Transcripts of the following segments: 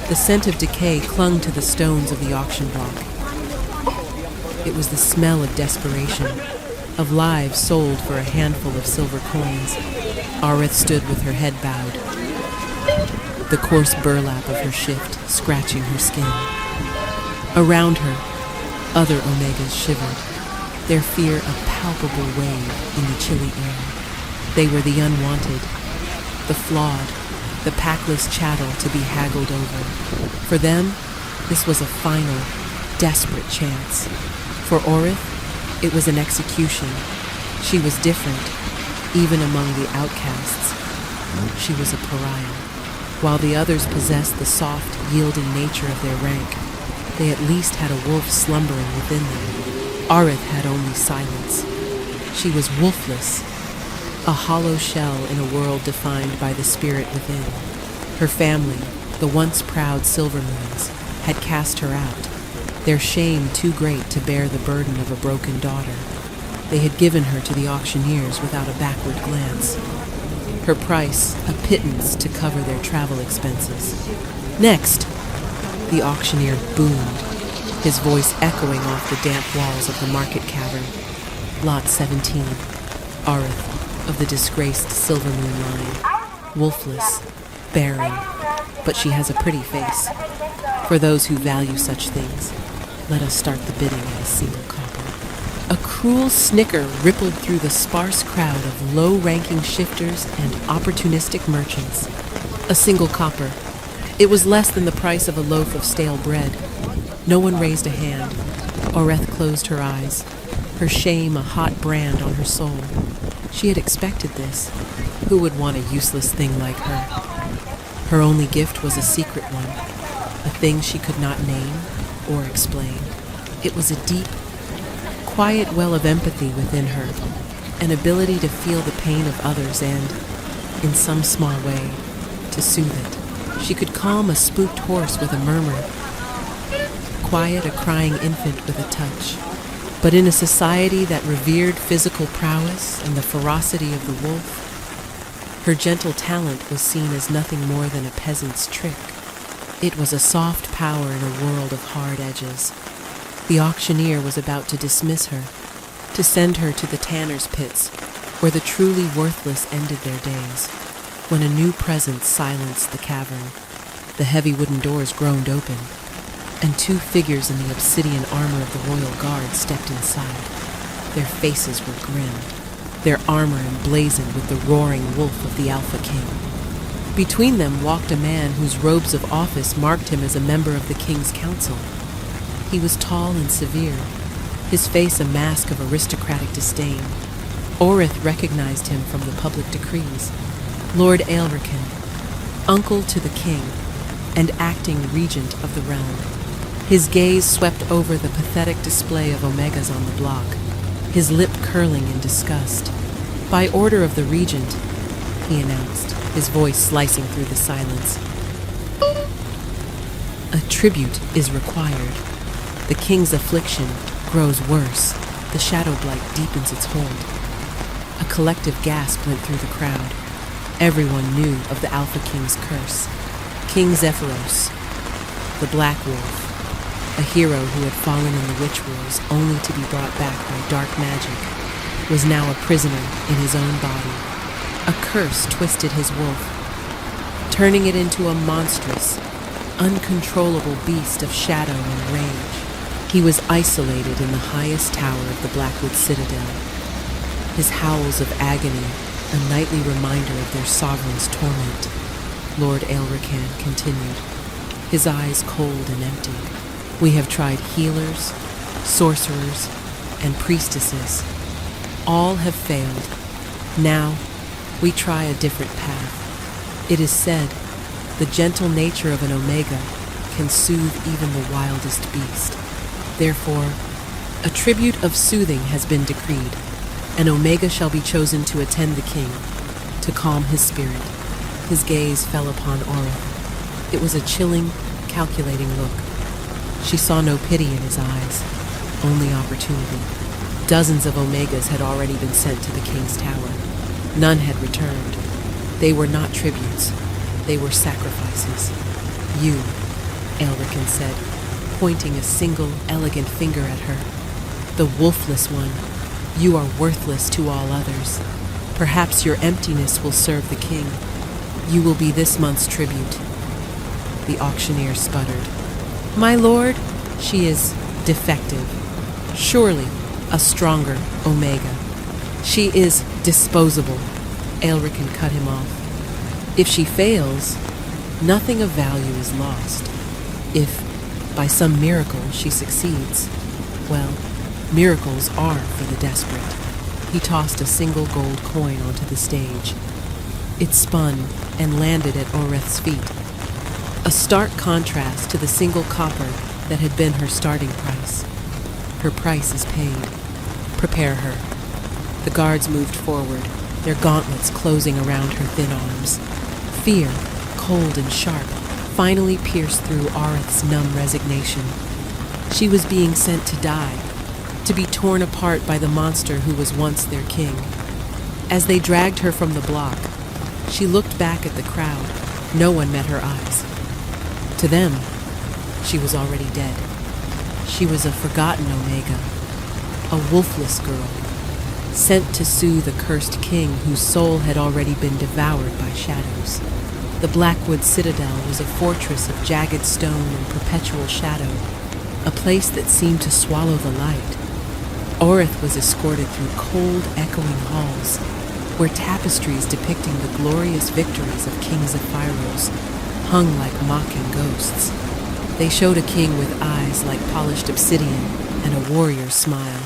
The scent of decay clung to the stones of the auction block. It was the smell of desperation, of lives sold for a handful of silver coins. Aurith stood with her head bowed, the coarse burlap of her shift scratching her skin. Around her, other Omegas shivered, their fear a palpable wave in the chilly air. They were the unwanted, the flawed, the packless chattel to be haggled over. For them, this was a final, desperate chance. For Aurith, it was an execution. She was different, even among the outcasts. She was a pariah. While the others possessed the soft, yielding nature of their rank, they at least had a wolf slumbering within them. Aurith had only silence. She was wolfless, a hollow shell in a world defined by the spirit within. Her family, the once proud Silvermoons, had cast her out, their shame too great to bear the burden of a broken daughter. They had given her to the auctioneers without a backward glance. Her price, a pittance to cover their travel expenses. Next, the auctioneer boomed, his voice echoing off the damp walls of the market cavern. Lot 17, Aurith of the disgraced Silvermoon line. Wolfless, barren, but she has a pretty face. For those who value such things, let us start the bidding at a single copper. A cruel snicker rippled through the sparse crowd of low-ranking shifters and opportunistic merchants. A single copper. It was less than the price of a loaf of stale bread. No one raised a hand. Aurith closed her eyes, her shame a hot brand on her soul. She had expected this. Who would want a useless thing like her? Her only gift was a secret one, a thing she could not name or explain. It was a deep, quiet well of empathy within her, an ability to feel the pain of others and, in some small way, to soothe it. She could calm a spooked horse with a murmur, quiet a crying infant with a touch. But in a society that revered physical prowess and the ferocity of the wolf, her gentle talent was seen as nothing more than a peasant's trick. It was a soft power in a world of hard edges. The auctioneer was about to dismiss her, to send her to the tanner's pits, where the truly worthless ended their days, when a new presence silenced the cavern. The heavy wooden doors groaned open, and two figures in the obsidian armor of the royal guard stepped inside. Their faces were grim, their armor emblazoned with the roaring wolf of the Alpha King. Between them walked a man whose robes of office marked him as a member of the king's council. He was tall and severe, his face a mask of aristocratic disdain. Aurith recognized him from the public decrees. Lord Aelrican, uncle to the king, and acting regent of the realm. His gaze swept over the pathetic display of Omegas on the block, his lip curling in disgust. By order of the regent, he announced, his voice slicing through the silence. A tribute is required. The king's affliction grows worse. The shadow blight deepens its hold. A collective gasp went through the crowd. Everyone knew of the Alpha King's curse. King Zephyros, the Black Wolf, a hero who had fallen in the Witch Wars only to be brought back by dark magic, was now a prisoner in his own body. A curse twisted his wolf, turning it into a monstrous, uncontrollable beast of shadow and rage. He was isolated in the highest tower of the Blackwood Citadel. His howls of agony, a nightly reminder of their sovereign's torment. Lord Aelrican continued, his eyes cold and empty. We have tried healers, sorcerers, and priestesses. All have failed. Now, we try a different path. It is said, the gentle nature of an Omega can soothe even the wildest beast. Therefore, a tribute of soothing has been decreed. An Omega shall be chosen to attend the king, to calm his spirit. His gaze fell upon Aurith. It was a chilling, calculating look. She saw no pity in his eyes, only opportunity. Dozens of Omegas had already been sent to the king's tower. None had returned. They were not tributes. They were sacrifices. You, Elrican said, pointing a single elegant finger at her. The wolfless one. You are worthless to all others. Perhaps your emptiness will serve the king. You will be this month's tribute. The auctioneer sputtered. My lord, she is defective. Surely a stronger Omega. She is disposable. Elrican cut him off. If she fails, nothing of value is lost. If, by some miracle, she succeeds, well, miracles are for the desperate. He tossed a single gold coin onto the stage. It spun and landed at Oreth's feet. A stark contrast to the single copper that had been her starting price. Her price is paid. Prepare her. The guards moved forward, their gauntlets closing around her thin arms. Fear, cold and sharp, finally pierced through Oreth's numb resignation. She was being sent to die, to be torn apart by the monster who was once their king. As they dragged her from the block, she looked back at the crowd. No one met her eyes. To them, she was already dead. She was a forgotten Omega, a wolfless girl, sent to soothe a cursed king whose soul had already been devoured by shadows. The Blackwood Citadel was a fortress of jagged stone and perpetual shadow, a place that seemed to swallow the light. Oreth was escorted through cold, echoing halls, where tapestries depicting the glorious victories of kings of Phyros hung like mocking ghosts. They showed a king with eyes like polished obsidian and a warrior's smile.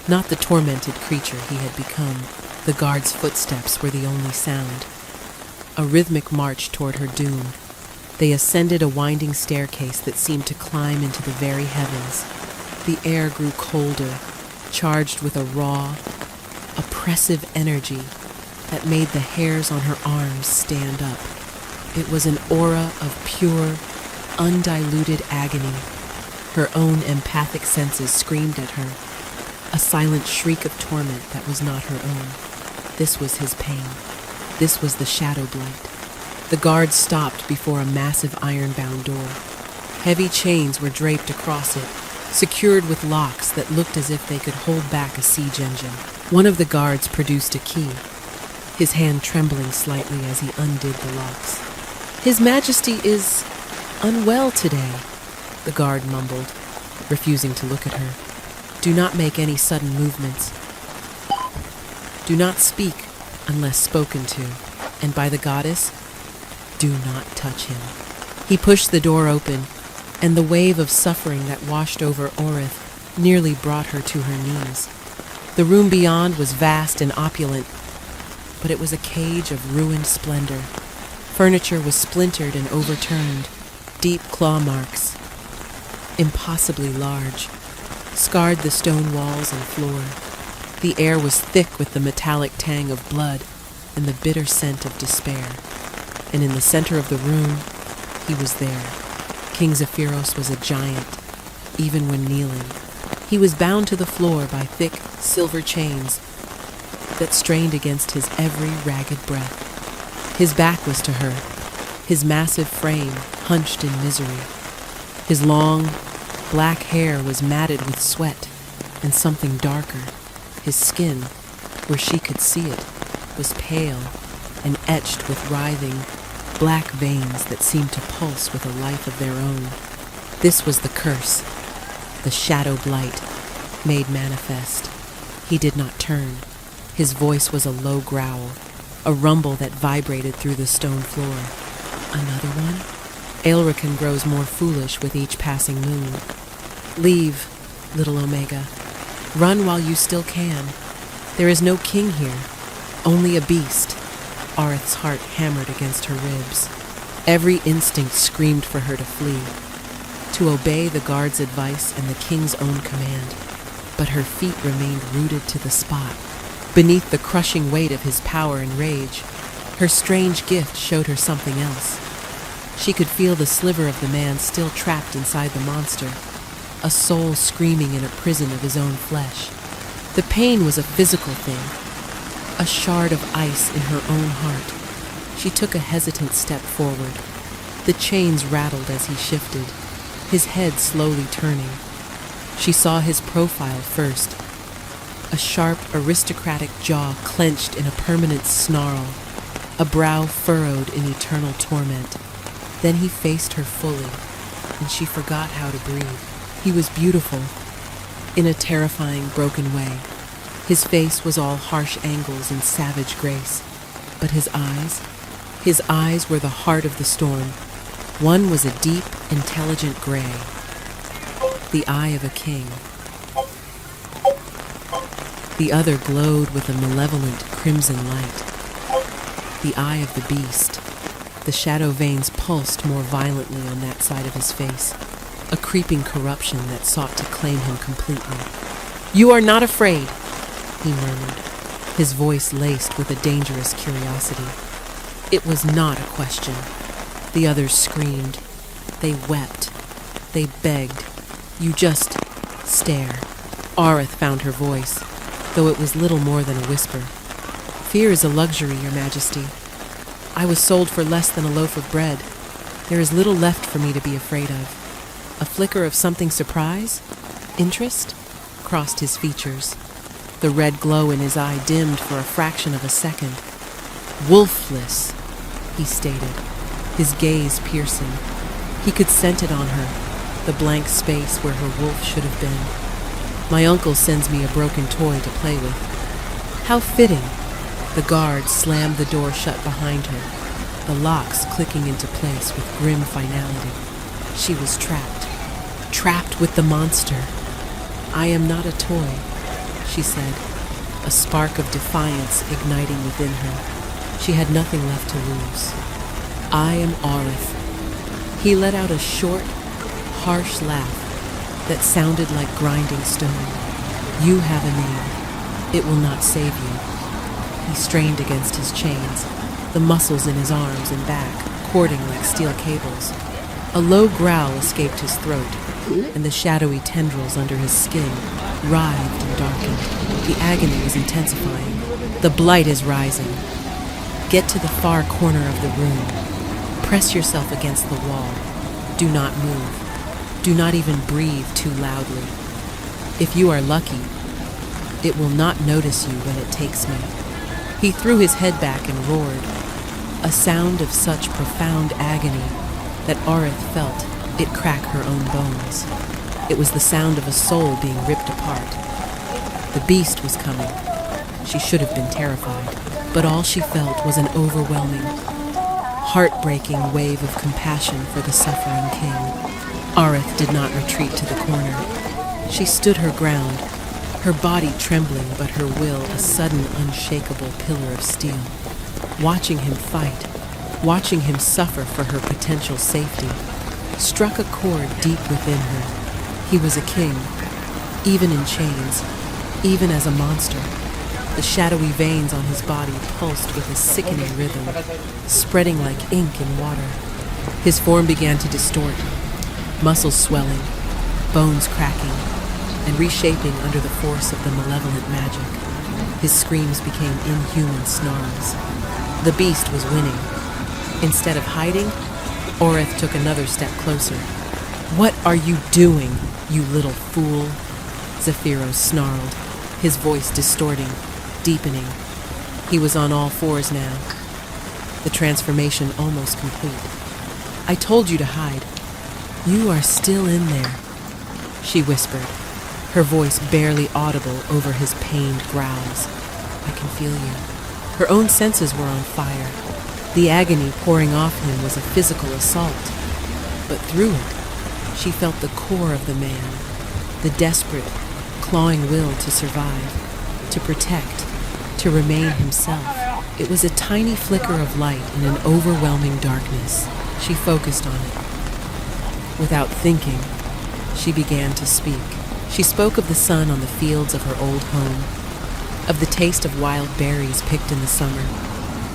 Not the tormented creature he had become. The guard's footsteps were the only sound. A rhythmic march toward her doom. They ascended a winding staircase that seemed to climb into the very heavens. The air grew colder, charged with a raw, oppressive energy that made the hairs on her arms stand up. It was an aura of pure, undiluted agony. Her own empathic senses screamed at her, a silent shriek of torment that was not her own. This was his pain. This was the shadow blight. The guards stopped before a massive iron-bound door. Heavy chains were draped across it, secured with locks that looked as if they could hold back a siege engine. One of the guards produced a key, his hand trembling slightly as he undid the locks. His Majesty is unwell today, the guard mumbled, refusing to look at her. Do not make any sudden movements. Do not speak unless spoken to, and by the goddess, do not touch him. He pushed the door open, and the wave of suffering that washed over Oreth nearly brought her to her knees. The room beyond was vast and opulent, but it was a cage of ruined splendor. Furniture was splintered and overturned, deep claw marks, impossibly large, scarred the stone walls and floor. The air was thick with the metallic tang of blood and the bitter scent of despair. And in the center of the room, he was there. King Zephyros was a giant, even when kneeling. He was bound to the floor by thick, silver chains that strained against his every ragged breath. His back was to her, his massive frame hunched in misery. His long, black hair was matted with sweat and something darker. His skin, where she could see it, was pale and etched with writhing, black veins that seemed to pulse with a life of their own. This was the curse, the shadow blight, made manifest. He did not turn. His voice was a low growl, a rumble that vibrated through the stone floor. Another one? Elrican grows more foolish with each passing moon. Leave, little Omega. Run while you still can. There is no king here, only a beast. Oreth's heart hammered against her ribs. Every instinct screamed for her to flee, to obey the guard's advice and the king's own command. But her feet remained rooted to the spot. Beneath the crushing weight of his power and rage, her strange gift showed her something else. She could feel the sliver of the man still trapped inside the monster, a soul screaming in a prison of his own flesh. The pain was a physical thing, a shard of ice in her own heart. She took a hesitant step forward. The chains rattled as he shifted, his head slowly turning. She saw his profile first, a sharp, aristocratic jaw clenched in a permanent snarl, a brow furrowed in eternal torment. Then he faced her fully, and she forgot how to breathe. He was beautiful, in a terrifying, broken way. His face was all harsh angles and savage grace, but his eyes were the heart of the storm. One was a deep, intelligent gray, the eye of a king. The other glowed with a malevolent crimson light, the eye of the beast. The shadow veins pulsed more violently on that side of his face, a creeping corruption that sought to claim him completely. "You are not afraid," he murmured, his voice laced with a dangerous curiosity. It was not a question. The others screamed. They wept. They begged. "You just stare." Aurith found her voice, though it was little more than a whisper. "Fear is a luxury, Your Majesty. I was sold for less than a loaf of bread. There is little left for me to be afraid of." A flicker of something surprise, interest, crossed his features. The red glow in his eye dimmed for a fraction of a second. "Wolfless," he stated, his gaze piercing. He could scent it on her, the blank space where her wolf should have been. "My uncle sends me a broken toy to play with." "How fitting." The guard slammed the door shut behind her, the locks clicking into place with grim finality. She was trapped with the monster. "I am not a toy," she said, a spark of defiance igniting within her. She had nothing left to lose. "I am Aurith." He let out a short, harsh laugh that sounded like grinding stone. "You have a name. It will not save you." He strained against his chains, the muscles in his arms and back cording like steel cables. A low growl escaped his throat, and the shadowy tendrils under his skin writhed and darkened. The agony was intensifying. "The blight is rising. Get to the far corner of the room. Press yourself against the wall. Do not move. Do not even breathe too loudly. If you are lucky, it will not notice you when it takes me." He threw his head back and roared, a sound of such profound agony that Aurith felt it crack her own bones. It was the sound of a soul being ripped apart. The beast was coming. She should have been terrified, but all she felt was an overwhelming, heartbreaking wave of compassion for the suffering king. Aurith did not retreat to the corner. She stood her ground, her body trembling but her will a sudden unshakable pillar of steel. Watching him fight, watching him suffer for her potential safety, struck a chord deep within her. He was a king, even in chains, even as a monster. The shadowy veins on his body pulsed with a sickening rhythm, spreading like ink in water. His form began to distort, muscles swelling, bones cracking, and reshaping under the force of the malevolent magic. His screams became inhuman snarls. The beast was winning. Instead of hiding, Aurith took another step closer. "What are you doing, you little fool?" Zephyros snarled, his voice distorting, deepening. He was on all fours now, the transformation almost complete. "I told you to hide. You are still in there," she whispered, her voice barely audible over his pained growls. "I can feel you." Her own senses were on fire. The agony pouring off him was a physical assault. But through it, she felt the core of the man, the desperate, clawing will to survive, to protect, to remain himself. It was a tiny flicker of light in an overwhelming darkness. She focused on it. Without thinking, she began to speak. She spoke of the sun on the fields of her old home, of the taste of wild berries picked in the summer,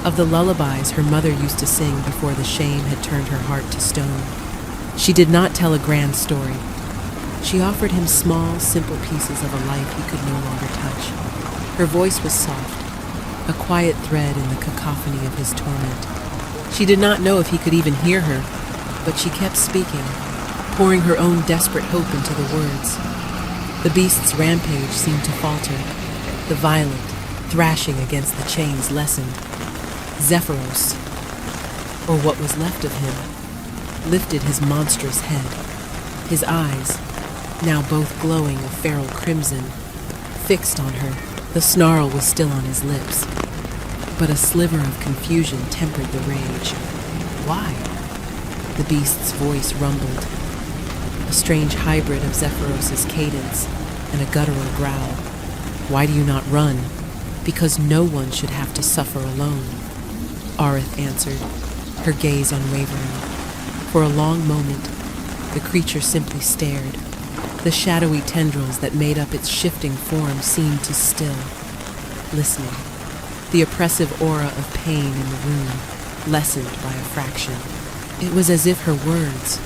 of the lullabies her mother used to sing before the shame had turned her heart to stone. She did not tell a grand story. She offered him small, simple pieces of a life he could no longer touch. Her voice was soft, a quiet thread in the cacophony of his torment. She did not know if he could even hear her, But she kept speaking, pouring her own desperate hope into the words. The beast's rampage seemed to falter. The violent, thrashing against the chains lessened. Zephyros, or what was left of him, lifted his monstrous head. His eyes, now both glowing a feral crimson, fixed on her. The snarl was still on his lips, but a sliver of confusion tempered the rage. Why? The beast's voice rumbled, a strange hybrid of Zephyros's cadence and a guttural growl. Why do you not run? Because no one should have to suffer alone, Aurith answered, her gaze unwavering. For a long moment, the creature simply stared. The shadowy tendrils that made up its shifting form seemed to still, listening. The oppressive aura of pain in the room lessened by a fraction. It was as if her words,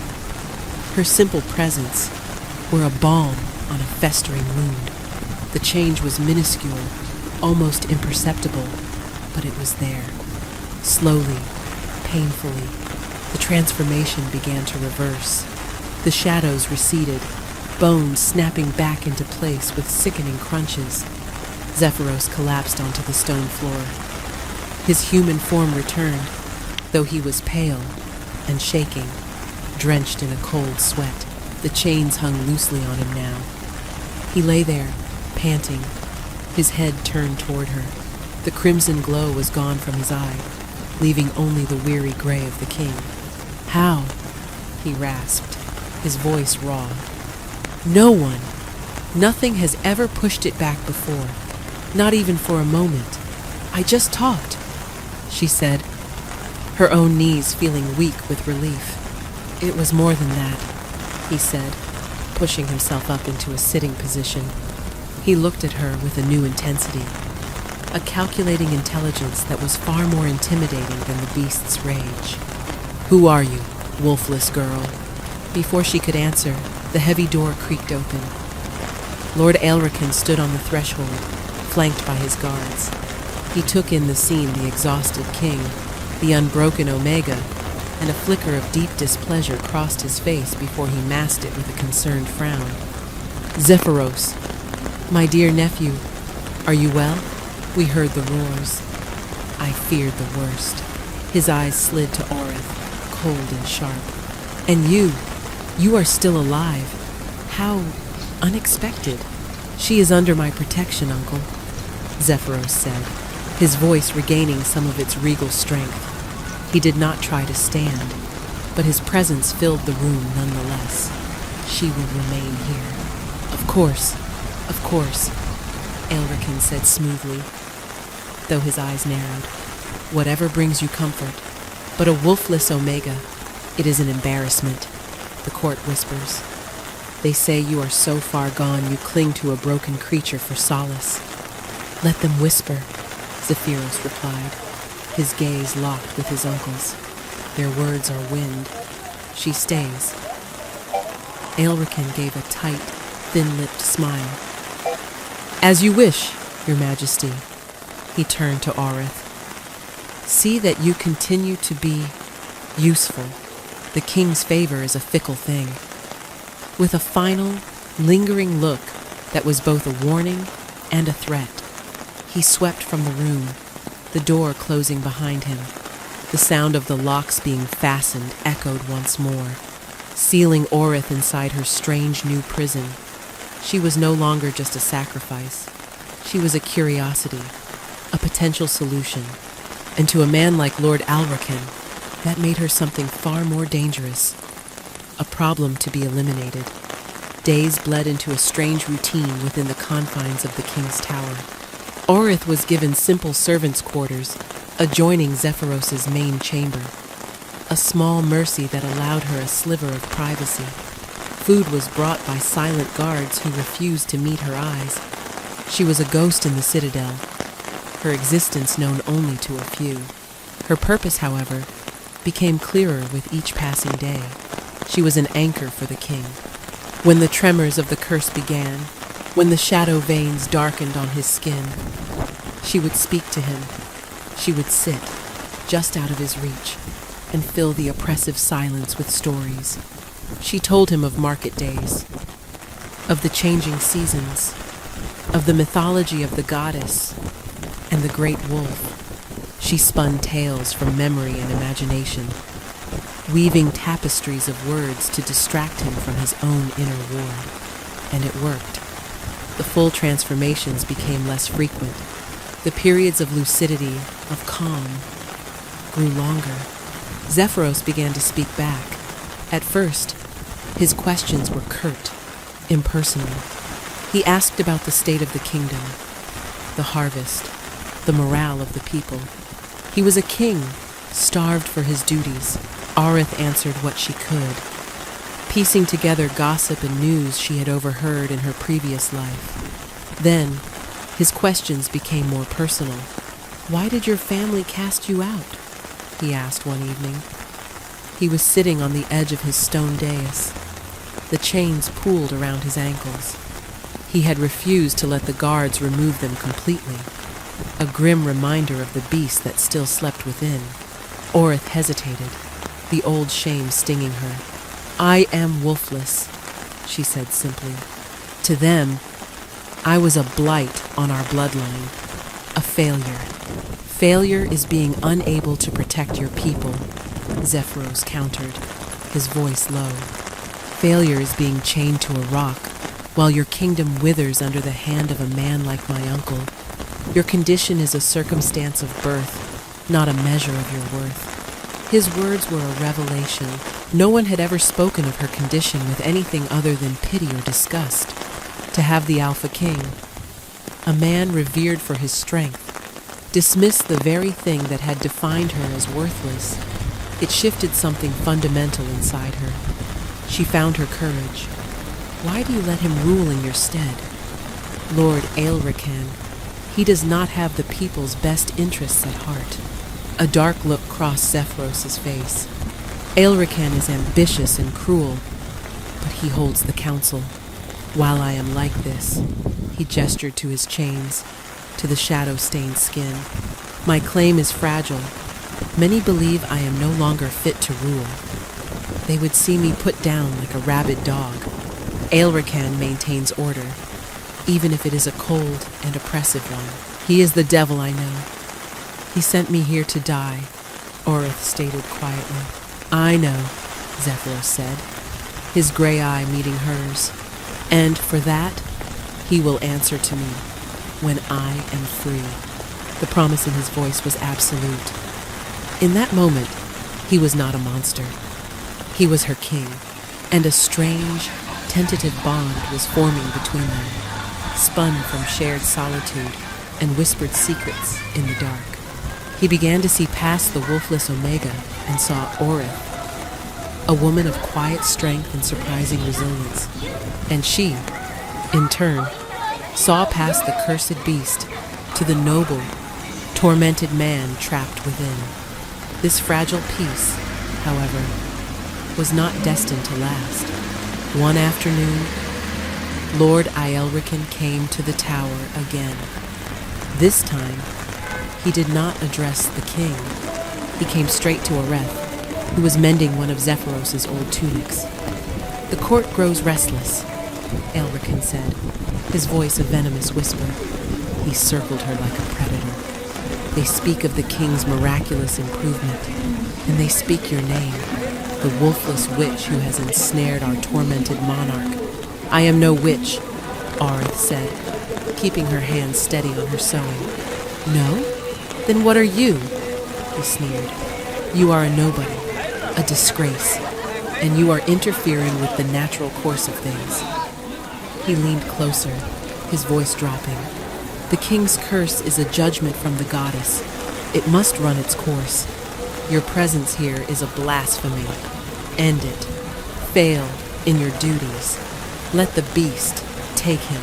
her simple presence, were a balm on a festering wound. The change was minuscule, almost imperceptible, but it was there. Slowly, painfully, the transformation began to reverse. The shadows receded, bones snapping back into place with sickening crunches. Zephyros collapsed onto the stone floor. His human form returned, though he was pale and shaking, drenched in a cold sweat. The chains hung loosely on him now. He lay there, panting, his head turned toward her. The crimson glow was gone from his eye, leaving only the weary gray of the king. How? He rasped, his voice raw. No one, nothing has ever pushed it back before, not even for a moment. I just talked, she said, her own knees feeling weak with relief. It was more than that, he said, pushing himself up into a sitting position. He looked at her with a new intensity, a calculating intelligence that was far more intimidating than the beast's rage. Who are you, wolfless girl? Before she could answer, the heavy door creaked open. Lord Aelrican stood on the threshold, flanked by his guards. He took in the scene, the exhausted king, the unbroken Omega, and a flicker of deep displeasure crossed his face before he masked it with a concerned frown. Zephyros, my dear nephew, are you well? We heard the roars. I feared the worst. His eyes slid to Aurith, cold and sharp. And you are still alive. How unexpected. She is under my protection, uncle, Zephyros said, his voice regaining some of its regal strength. He did not try to stand, but his presence filled the room nonetheless. She will remain here. Of course, Aelrican said smoothly, though his eyes narrowed. Whatever brings you comfort, but a wolfless Omega, it is an embarrassment, the court whispers. They say you are so far gone you cling to a broken creature for solace. Let them whisper, Zephyros replied, his gaze locked with his uncle's. Their words are wind. She stays. Aelrican gave a tight, thin-lipped smile. As you wish, your majesty. He turned to Aurith. See that you continue to be useful. The king's favor is a fickle thing. With a final, lingering look that was both a warning and a threat, he swept from the room, the door closing behind him. The sound of the locks being fastened echoed once more, sealing Aurith inside her strange new prison. She was no longer just a sacrifice. She was a curiosity, a potential solution, and to a man like Lord Aelrican, that made her something far more dangerous, a problem to be eliminated. Days bled into a strange routine within the confines of the king's tower. Aurith was given simple servants' quarters adjoining Zephyros's main chamber, a small mercy that allowed her a sliver of privacy. Food was brought by silent guards who refused to meet her eyes. She was a ghost in the citadel, her existence known only to a few. Her purpose, however, became clearer with each passing day. She was an anchor for the king. When the tremors of the curse began, when the shadow veins darkened on his skin, she would speak to him. She would sit, just out of his reach, and fill the oppressive silence with stories. She told him of market days, of the changing seasons, of the mythology of the goddess and the great wolf. She spun tales from memory and imagination, weaving tapestries of words to distract him from his own inner war. And it worked. The full transformations became less frequent. The periods of lucidity, of calm, grew longer. Zephyros began to speak back. At first, his questions were curt, impersonal. He asked about the state of the kingdom, the harvest, the morale of the people. He was a king, starved for his duties. Aurith answered what she could, piecing together gossip and news she had overheard in her previous life. Then, his questions became more personal. "Why did your family cast you out?" he asked one evening. He was sitting on the edge of his stone dais. The chains pooled around his ankles. He had refused to let the guards remove them completely, a grim reminder of the beast that still slept within. Aurith hesitated, the old shame stinging her. "I am wolfless," she said simply. "To them, I was a blight on our bloodline, a failure. Failure is being unable to protect your people," Zephyros countered, his voice low. "Failure is being chained to a rock, while your kingdom withers under the hand of a man like my uncle. Your condition is a circumstance of birth, not a measure of your worth." His words were a revelation. No one had ever spoken of her condition with anything other than pity or disgust. To have the Alpha King, a man revered for his strength, dismiss the very thing that had defined her as worthless, it shifted something fundamental inside her. She found her courage. "Why do you let him rule in your stead?" "Lord Aelrican, he does not have the people's best interests at heart." A dark look crossed Zephyros' face. "Aelrican is ambitious and cruel, but he holds the council. While I am like this," he gestured to his chains, to the shadow-stained skin, "my claim is fragile. Many believe I am no longer fit to rule. They would see me put down like a rabid dog. Aelrican maintains order, even if it is a cold and oppressive one. He is the devil I know. He sent me here to die," Aurith stated quietly. "I know," Zephyros said, his gray eye meeting hers. "And for that, he will answer to me when I am free." The promise in his voice was absolute. In that moment, he was not a monster. He was her king, and a strange, tentative bond was forming between them, spun from shared solitude and whispered secrets in the dark. He began to see past the wolfless Omega and saw Aurith, a woman of quiet strength and surprising resilience. And she, in turn, saw past the cursed beast to the noble, tormented man trapped within. This fragile peace, however, was not destined to last. One afternoon, Lord Aelrican came to the tower again. This time, he did not address the king. He came straight to Aurith, who was mending one of Zephyros' old tunics. "The court grows restless," Aelrican said, his voice a venomous whisper. He circled her like a predator. "They speak of the king's miraculous improvement, and they speak your name, the wolfless witch who has ensnared our tormented monarch." "I am no witch," Aurith said, keeping her hands steady on her sewing. "No? Then what are you?" he sneered. "You are a nobody, a disgrace, and you are interfering with the natural course of things." He leaned closer, his voice dropping. "The king's curse is a judgment from the goddess. It must run its course. Your presence here is a blasphemy. End it. Fail in your duties. Let the beast take him.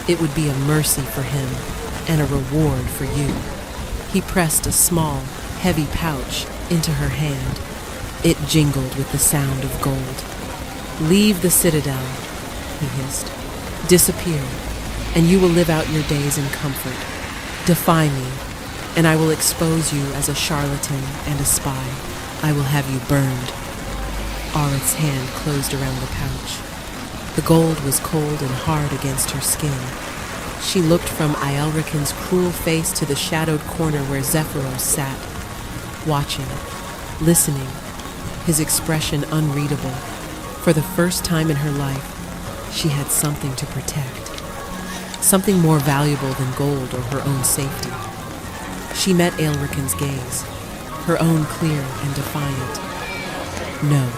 It would be a mercy for him and a reward for you." He pressed a small, heavy pouch into her hand. It jingled with the sound of gold. "Leave the citadel," he hissed. "Disappear, and you will live out your days in comfort. Defy me, and I will expose you as a charlatan and a spy. I will have you burned. Aurith's hand closed around the pouch. The gold was cold and hard against her skin. She looked from Aelrican's cruel face to the shadowed corner where Zephyros sat, watching, listening, his expression unreadable. For the first time in her life, she had something to protect, something more valuable than gold or her own safety. She met Aelrican's gaze, her own clear and defiant. No.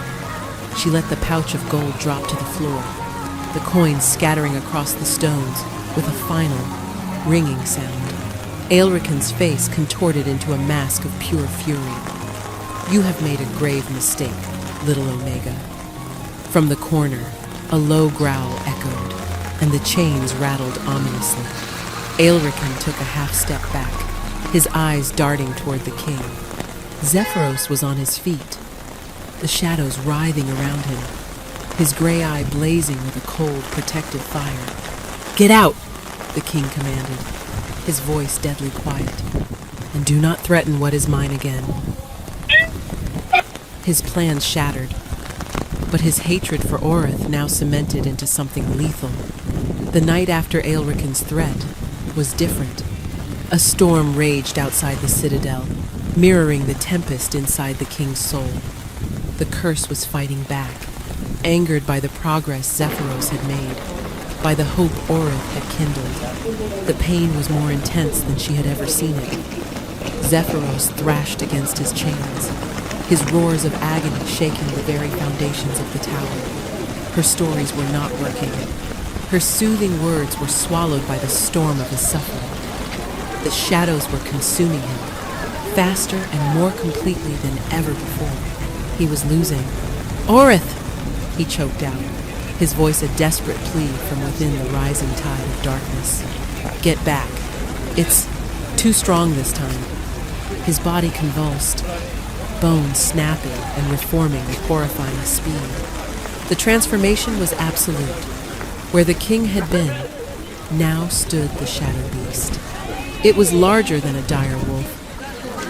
She let the pouch of gold drop to the floor, the coins scattering across the stones with a final, ringing sound. Aelrican's face contorted into a mask of pure fury. You have made a grave mistake, little Omega. From the corner, a low growl echoed, and the chains rattled ominously. Aelrican took a half step back, his eyes darting toward the king. Zephyros was on his feet, the shadows writhing around him, his gray eye blazing with a cold, protective fire. "Get out!" the king commanded, his voice deadly quiet. "And do not threaten what is mine again." His plans shattered, but his hatred for Aurith now cemented into something lethal. The night after Aelrican's threat was different. A storm raged outside the citadel, mirroring the tempest inside the king's soul. The curse was fighting back, angered by the progress Zephyros had made, by the hope Aurith had kindled. The pain was more intense than she had ever seen it. Zephyros thrashed against his chains, his roars of agony shaking the very foundations of the tower. Her stories were not working. Her soothing words were swallowed by the storm of his suffering. The shadows were consuming him, faster and more completely than ever before. He was losing. "Aurith!" he choked out, his voice a desperate plea from within the rising tide of darkness. "Get back. It's too strong this time." His body convulsed, bones snapping and reforming with horrifying speed. The transformation was absolute. Where the king had been, now stood the shadow beast. It was larger than a dire wolf,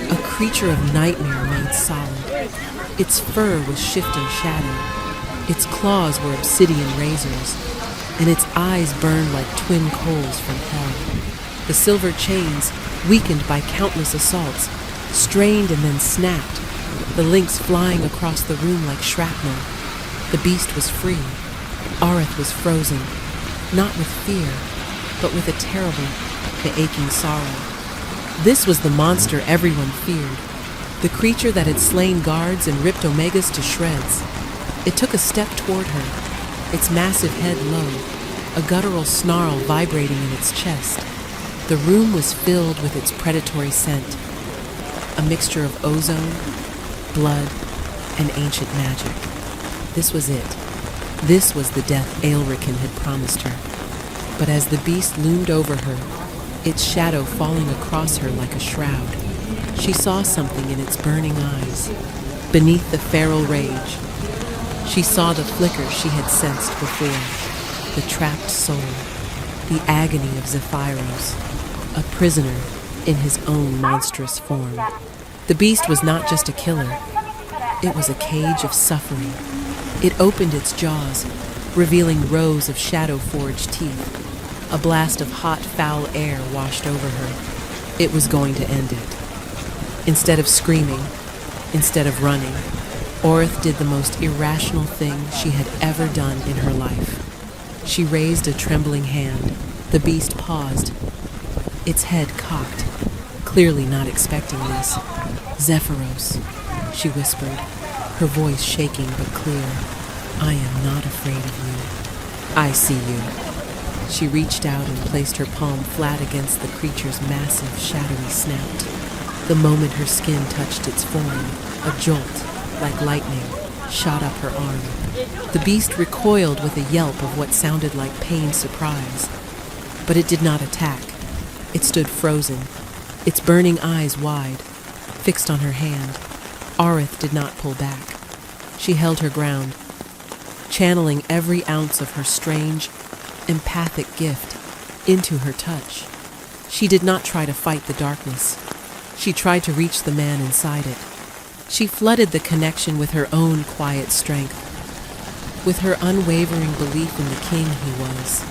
a creature of nightmare made solid. Its fur was shifting shadow, its claws were obsidian razors, and its eyes burned like twin coals from hell. The silver chains, weakened by countless assaults, strained and then snapped, the links flying across the room like shrapnel. The beast was free. Aurith was frozen, not with fear, but with a terrible, the aching sorrow. This was the monster everyone feared, the creature that had slain guards and ripped Omegas to shreds. It took a step toward her, its massive head low, a guttural snarl vibrating in its chest. The room was filled with its predatory scent, a mixture of ozone, blood, and ancient magic. This was it. This was the death Aelrican had promised her. But as the beast loomed over her, its shadow falling across her like a shroud, she saw something in its burning eyes. Beneath the feral rage, she saw the flicker she had sensed before, the trapped soul, the agony of Zephyros, a prisoner in his own monstrous form. The beast was not just a killer, it was a cage of suffering. It opened its jaws, revealing rows of shadow-forged teeth. A blast of hot, foul air washed over her. It was going to end it. Instead of screaming, instead of running, Aurith did the most irrational thing she had ever done in her life. She raised a trembling hand. The beast paused, its head cocked, clearly not expecting this. "Zephyros," she whispered, her voice shaking but clear. "I am not afraid of you. I see you." She reached out and placed her palm flat against the creature's massive, shadowy snout. The moment her skin touched its form, a jolt, like lightning, shot up her arm. The beast recoiled with a yelp of what sounded like pained surprise. But it did not attack. It stood frozen, its burning eyes wide, fixed on her hand. Aurith did not pull back. She held her ground, channeling every ounce of her strange, empathic gift into her touch. She did not try to fight the darkness. She tried to reach the man inside it. She flooded the connection with her own quiet strength, with her unwavering belief in the king he was,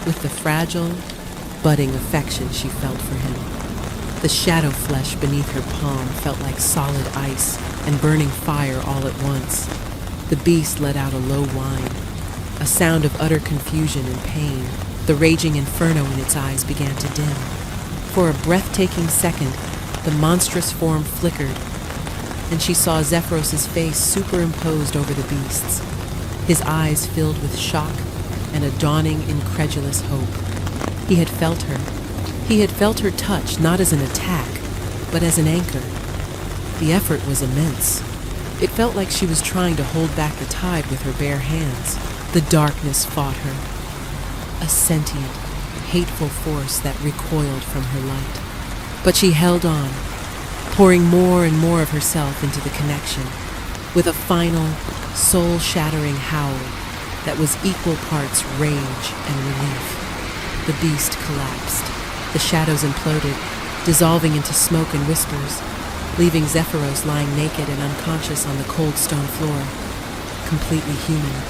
with the fragile, budding affection she felt for him. The shadow flesh beneath her palm felt like solid ice and burning fire all at once. The beast let out a low whine, a sound of utter confusion and pain. The raging inferno in its eyes began to dim. For a breathtaking second, the monstrous form flickered, and she saw Zephyros's face superimposed over the beast's, his eyes filled with shock and a dawning, incredulous hope. He had felt her. He had felt her touch, not as an attack, but as an anchor. The effort was immense. It felt like she was trying to hold back the tide with her bare hands. The darkness fought her, a sentient, hateful force that recoiled from her light. But she held on, pouring more and more of herself into the connection, with a final, soul-shattering howl that was equal parts rage and relief. The beast collapsed. The shadows imploded, dissolving into smoke and whispers, leaving Zephyros lying naked and unconscious on the cold stone floor, completely human.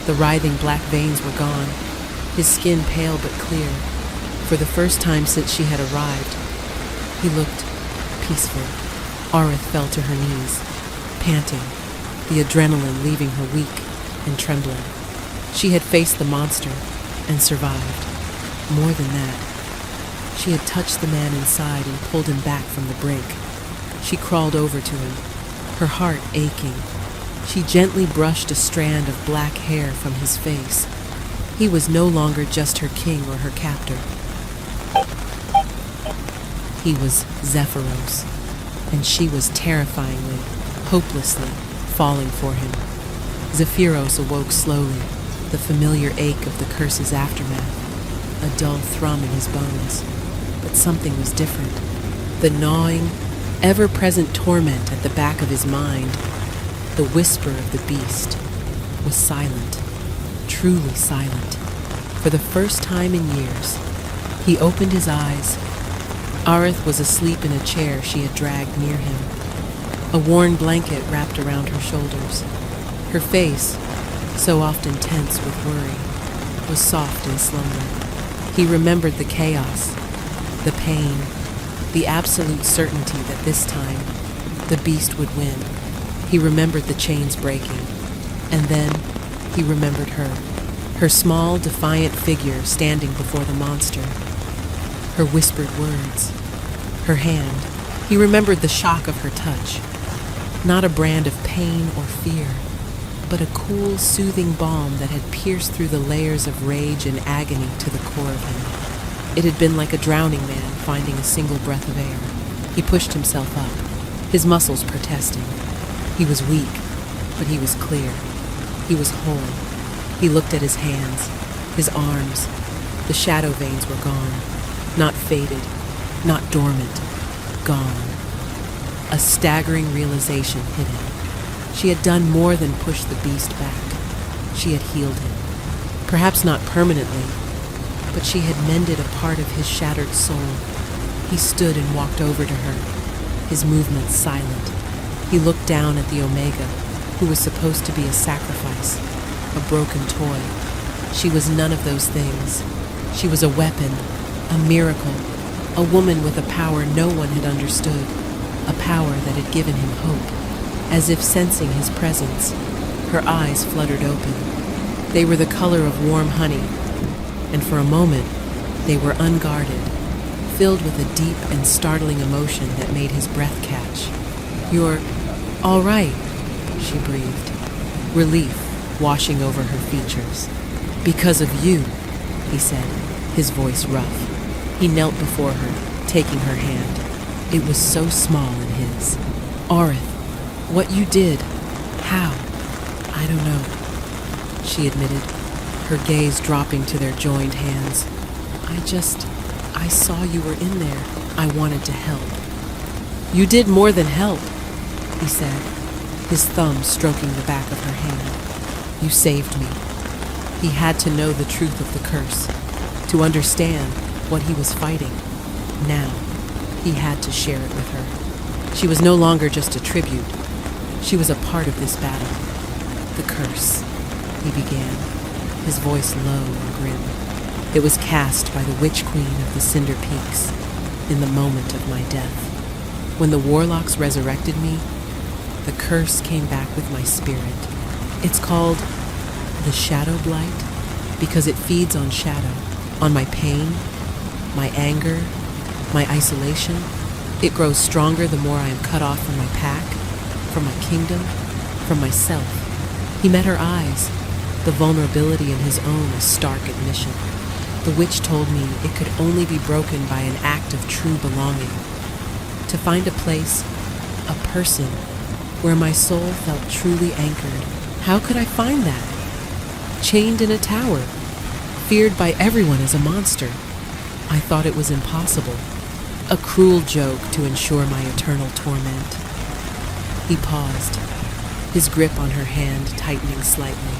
The writhing black veins were gone, his skin pale but clear. For the first time since she had arrived, he looked peaceful. Arith fell to her knees, panting, the adrenaline leaving her weak and trembling. She had faced the monster and survived. More than that, she had touched the man inside and pulled him back from the brink. She crawled over to him, her heart aching. She gently brushed a strand of black hair from his face. He was no longer just her king or her captor. He was Zephyros, and she was terrifyingly, hopelessly falling for him. Zephyros awoke slowly, the familiar ache of the curse's aftermath, a dull thrum in his bones. But something was different. The gnawing, ever-present torment at the back of his mind, the whisper of the beast, was silent, truly silent. For the first time in years, he opened his eyes. Arith was asleep in a chair she had dragged near him. A worn blanket wrapped around her shoulders. Her face, so often tense with worry, was soft in slumber. He remembered the chaos, the pain, the absolute certainty that this time the beast would win. He remembered the chains breaking, and then he remembered her small, defiant figure standing before the monster, her whispered words, her hand. He remembered the shock of her touch, not a brand of pain or fear, but a cool, soothing balm that had pierced through the layers of rage and agony to the core of him. It had been like a drowning man finding a single breath of air. He pushed himself up, his muscles protesting. He was weak, but he was clear. He was whole. He looked at his hands, his arms. The shadow veins were gone, not faded, not dormant, gone. A staggering realization hit him. She had done more than push the beast back. She had healed him. Perhaps not permanently, but she had mended a part of his shattered soul. He stood and walked over to her, his movements silent. He looked down at the Omega, who was supposed to be a sacrifice, a broken toy. She was none of those things. She was a weapon, a miracle, a woman with a power no one had understood, a power that had given him hope. As if sensing his presence, her eyes fluttered open. They were the color of warm honey, and for a moment, they were unguarded, filled with a deep and startling emotion that made his breath catch. "You're all right," she breathed, relief washing over her features. "Because of you," he said, his voice rough. He knelt before her, taking her hand. It was so small in his. "Arith, what you did, how? I don't know," she admitted, her gaze dropping to their joined hands. I saw you were in there. I wanted to help." "You did more than help," he said, his thumb stroking the back of her hand. "You saved me." He had to know the truth of the curse, to understand what he was fighting. Now, he had to share it with her. She was no longer just a tribute. She was a part of this battle. The curse, he began, his voice low and grim. It was cast by the Witch Queen of the Cinder Peaks in the moment of my death. When the warlocks resurrected me, the curse came back with my spirit. It's called the Shadow Blight because it feeds on shadow, on my pain, my anger, my isolation. It grows stronger the more I am cut off from my pack, from my kingdom, from myself. He met her eyes, the vulnerability in his own a stark admission. The witch told me it could only be broken by an act of true belonging. To find a place, a person, where my soul felt truly anchored. How could I find that? Chained in a tower, feared by everyone as a monster. I thought it was impossible. A cruel joke to ensure my eternal torment. He paused, his grip on her hand tightening slightly.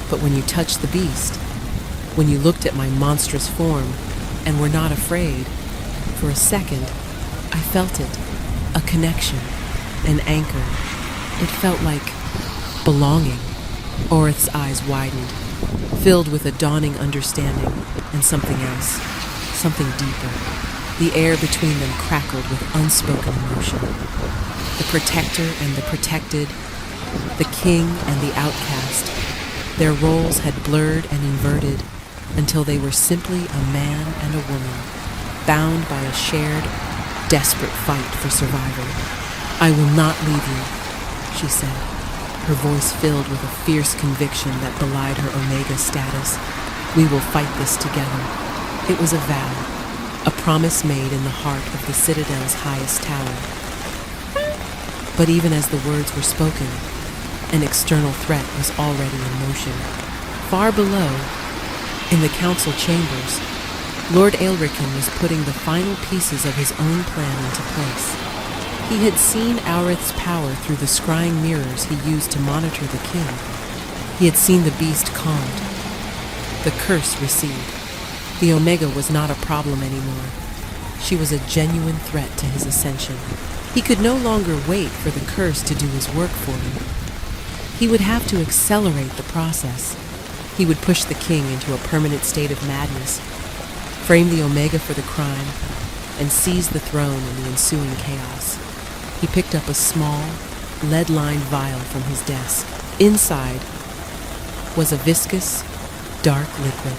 But when you touched the beast, when you looked at my monstrous form and were not afraid, for a second, I felt it, a connection, an anchor. It felt like belonging. Orith's eyes widened, filled with a dawning understanding and something else, something deeper. The air between them crackled with unspoken emotion. The protector and the protected, the king and the outcast, their roles had blurred and inverted until they were simply a man and a woman, bound by a shared, desperate fight for survival. I will not leave you, she said, her voice filled with a fierce conviction that belied her Omega status. We will fight this together. It was a vow. A promise made in the heart of the Citadel's highest tower. But even as the words were spoken, an external threat was already in motion. Far below, in the council chambers, Lord Aelrican was putting the final pieces of his own plan into place. He had seen Aurith's power through the scrying mirrors he used to monitor the king. He had seen the beast calmed, the curse recede. The Omega was not a problem anymore. She was a genuine threat to his ascension. He could no longer wait for the curse to do his work for him. He would have to accelerate the process. He would push the king into a permanent state of madness, frame the Omega for the crime, and seize the throne in the ensuing chaos. He picked up a small, lead-lined vial from his desk. Inside was a viscous, dark liquid.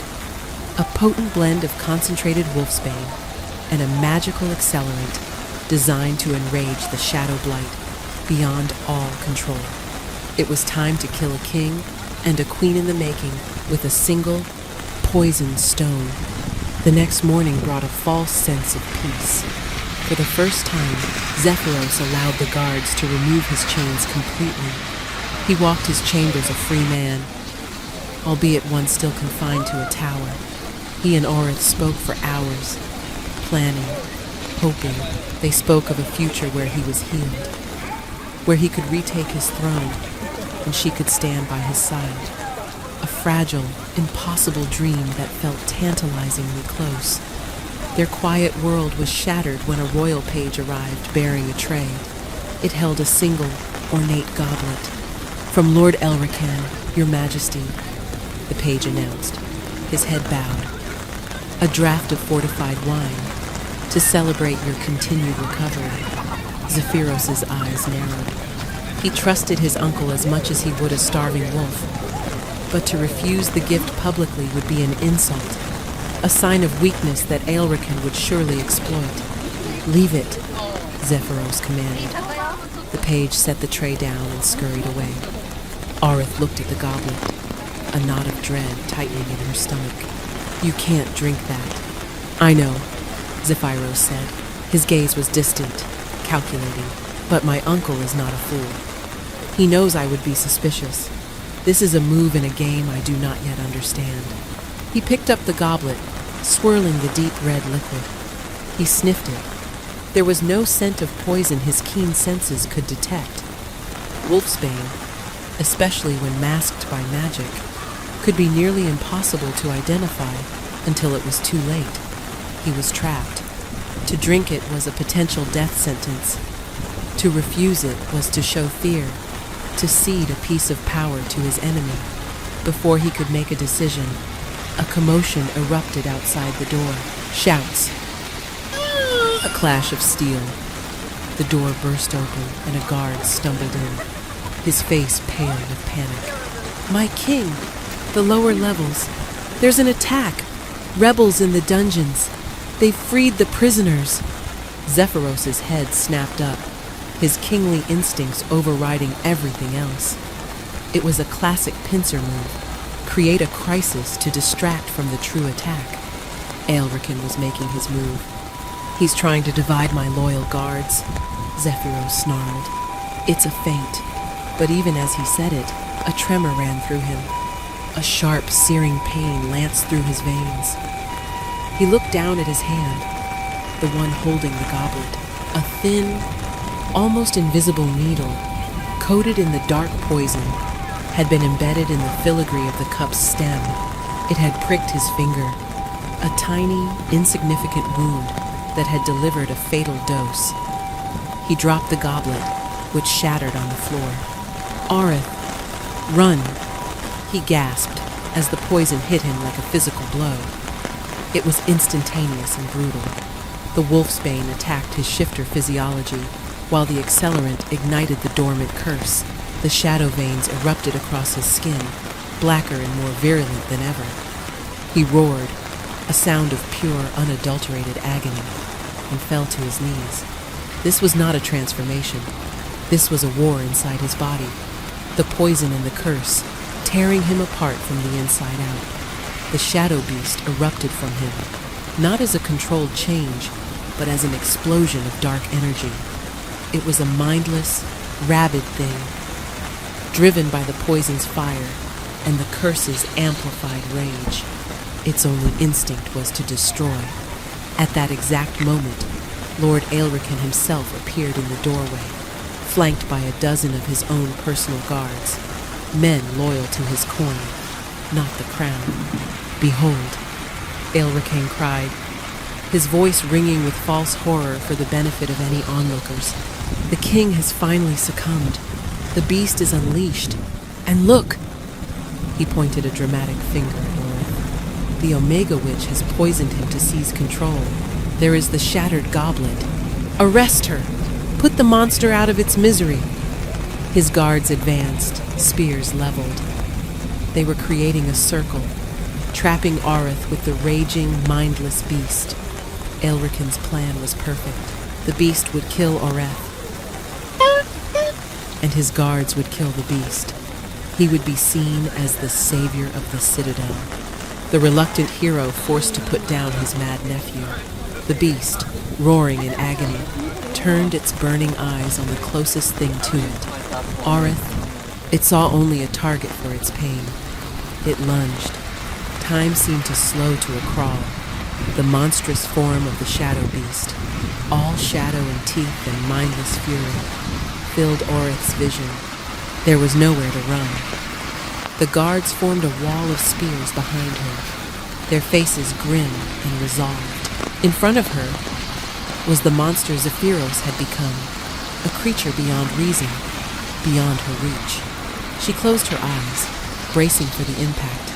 A potent blend of concentrated wolfsbane and a magical accelerant designed to enrage the Shadow Blight beyond all control. It was time to kill a king and a queen in the making with a single, poisoned stone. The next morning brought a false sense of peace. For the first time, Zephyros allowed the guards to remove his chains completely. He walked his chambers a free man, albeit one still confined to a tower. He and Orith spoke for hours, planning, hoping. They spoke of a future where he was healed, where he could retake his throne, and she could stand by his side. A fragile, impossible dream that felt tantalizingly close. Their quiet world was shattered when a royal page arrived bearing a tray. It held a single, ornate goblet. "From Lord Elrican, Your Majesty," the page announced, his head bowed. "A draft of fortified wine to celebrate your continued recovery." Zephyros's eyes narrowed. He trusted his uncle as much as he would a starving wolf, but to refuse the gift publicly would be an insult, a sign of weakness that Aelrican would surely exploit. "Leave it," Zephyros commanded. The page set the tray down and scurried away. Aurith looked at the goblet, a knot of dread tightening in her stomach. "You can't drink that." "I know," Zephyros said. His gaze was distant, calculating. "But my uncle is not a fool. He knows I would be suspicious. This is a move in a game I do not yet understand." He picked up the goblet, swirling the deep red liquid. He sniffed it. There was no scent of poison his keen senses could detect. Wolfsbane, especially when masked by magic, could be nearly impossible to identify until it was too late. He was trapped. To drink it was a potential death sentence. To refuse it was to show fear, to cede a piece of power to his enemy. Before he could make a decision, a commotion erupted outside the door. Shouts. A clash of steel. The door burst open and a guard stumbled in, his face pale with panic. "My king! The lower levels. There's an attack. Rebels in the dungeons. They've freed the prisoners." Zephyros's head snapped up, his kingly instincts overriding everything else. It was a classic pincer move. Create a crisis to distract from the true attack. Aelrican was making his move. "He's trying to divide my loyal guards," Zephyros snarled. "It's a feint." But even as he said it, a tremor ran through him. A sharp, searing pain lanced through his veins. He looked down at his hand, the one holding the goblet. A thin, almost invisible needle, coated in the dark poison, had been embedded in the filigree of the cup's stem. It had pricked his finger, a tiny, insignificant wound that had delivered a fatal dose. He dropped the goblet, which shattered on the floor. "Aurith, run!" he gasped as the poison hit him like a physical blow. It was instantaneous and brutal. The wolfsbane attacked his shifter physiology, while the accelerant ignited the dormant curse. The shadow veins erupted across his skin, blacker and more virulent than ever. He roared, a sound of pure, unadulterated agony, and fell to his knees. This was not a transformation. This was a war inside his body. The poison and the curse, tearing him apart from the inside out. The shadow beast erupted from him, not as a controlled change, but as an explosion of dark energy. It was a mindless, rabid thing, driven by the poison's fire and the curse's amplified rage. Its only instinct was to destroy. At that exact moment, Lord Aelrican himself appeared in the doorway, flanked by a dozen of his own personal guards, men loyal to his coin, not the crown. "Behold," Aelrican cried, his voice ringing with false horror for the benefit of any onlookers. "The king has finally succumbed. The beast is unleashed. And look!" He pointed a dramatic finger at Aurith. "The Omega Witch has poisoned him to seize control. There is the shattered goblet. Arrest her! Put the monster out of its misery!" His guards advanced, spears leveled. They were creating a circle, trapping Aurith with the raging, mindless beast. Aelrican's plan was perfect. The beast would kill Aurith, and his guards would kill the beast. He would be seen as the savior of the citadel, the reluctant hero forced to put down his mad nephew. The beast, roaring in agony, turned its burning eyes on the closest thing to it, Aurith. It saw only a target for its pain. It lunged. Time seemed to slow to a crawl. The monstrous form of the shadow beast, all shadow and teeth and mindless fury, filled Aurith's vision. There was nowhere to run. The guards formed a wall of spears behind her, their faces grim and resolved. In front of her was the monster Zephyros had become, a creature beyond reason, beyond her reach. She closed her eyes, bracing for the impact,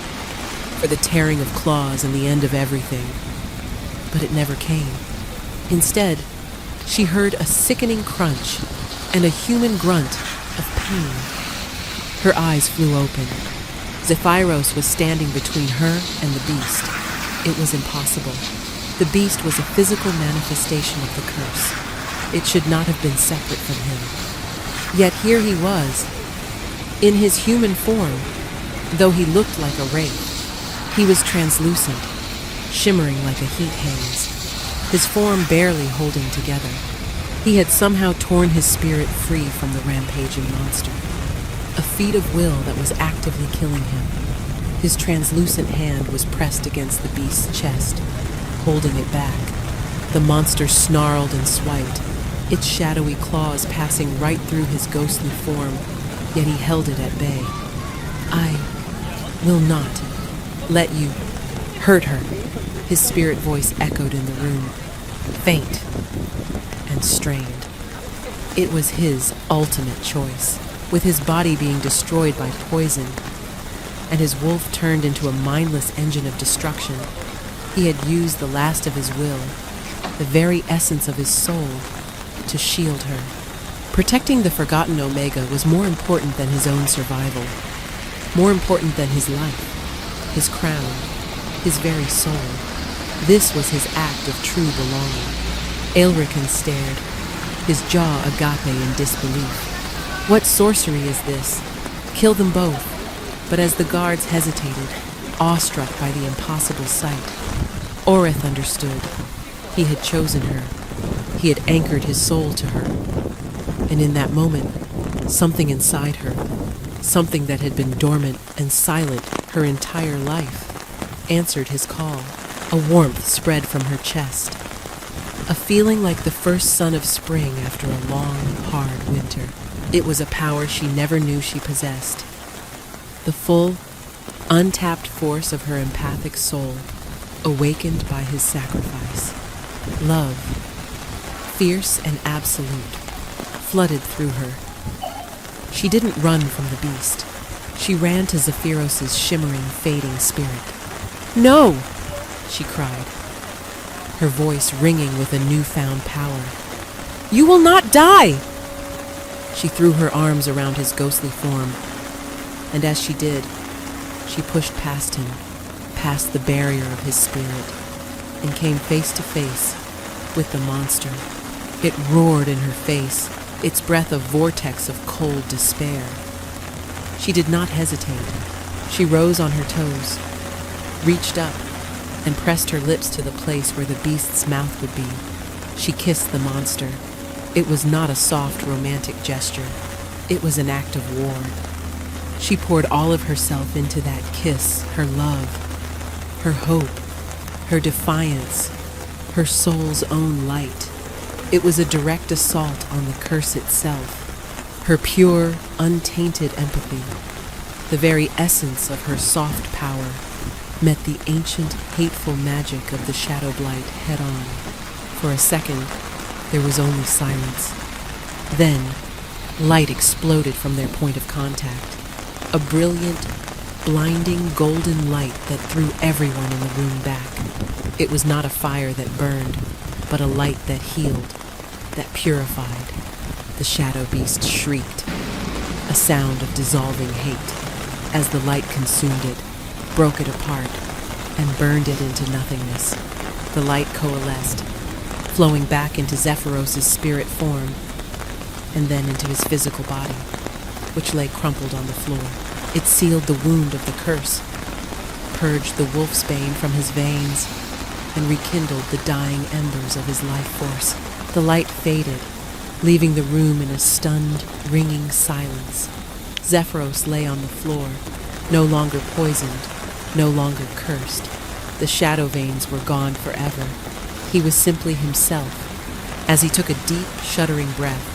for the tearing of claws and the end of everything. But it never came. Instead, she heard a sickening crunch and a human grunt of pain. Her eyes flew open. Zephyros was standing between her and the beast. It was impossible. The beast was a physical manifestation of the curse. It should not have been separate from him. Yet here he was, in his human form, though he looked like a wraith. He was translucent, shimmering like a heat haze, his form barely holding together. He had somehow torn his spirit free from the rampaging monster, a feat of will that was actively killing him. His translucent hand was pressed against the beast's chest, holding it back. The monster snarled and swiped, its shadowy claws passing right through his ghostly form, yet he held it at bay. "I will not let you hurt her," his spirit voice echoed in the room, faint and strained. It was his ultimate choice, with his body being destroyed by poison, and his wolf turned into a mindless engine of destruction. He had used the last of his will, the very essence of his soul, to shield her. Protecting the forgotten Omega was more important than his own survival, more important than his life, his crown, his very soul. This was his act of true belonging. Aelrican stared, his jaw agape in disbelief. What sorcery is this? Kill them both. But as the guards hesitated, awestruck by the impossible sight, Orith understood. He had chosen her. He had anchored his soul to her. And in that moment, something inside her, something that had been dormant and silent her entire life, answered his call. A warmth spread from her chest, a feeling like the first sun of spring after a long, hard winter. It was a power she never knew she possessed. The full, untapped force of her empathic soul, awakened by his sacrifice. Love, fierce and absolute, flooded through her. She didn't run from the beast. She ran to Zephyros's shimmering, fading spirit. "No!" she cried, her voice ringing with a newfound power. "You will not die!" She threw her arms around his ghostly form, and as she did, she pushed past him, past the barrier of his spirit, and came face to face with the monster. It roared in her face, its breath a vortex of cold despair. She did not hesitate. She rose on her toes, reached up, and pressed her lips to the place where the beast's mouth would be. She kissed the monster. It was not a soft, romantic gesture. It was an act of war. She poured all of herself into that kiss, her love, her hope, her defiance, her soul's own light. It was a direct assault on the curse itself, her pure, untainted empathy. The very essence of her soft power met the ancient, hateful magic of the Shadow Blight head-on. For a second, there was only silence. Then, light exploded from their point of contact. A brilliant, blinding golden light that threw everyone in the room back. It was not a fire that burned, but a light that healed, that purified. The shadow beast shrieked, a sound of dissolving hate, as the light consumed it, broke it apart, and burned it into nothingness. The light coalesced, flowing back into Zephyros's spirit form, and then into his physical body, which lay crumpled on the floor. It sealed the wound of the curse, purged the wolfsbane from his veins, and rekindled the dying embers of his life force. The light faded, leaving the room in a stunned, ringing silence. Zephyros lay on the floor, no longer poisoned, no longer cursed. The shadow veins were gone forever. He was simply himself. As he took a deep, shuddering breath,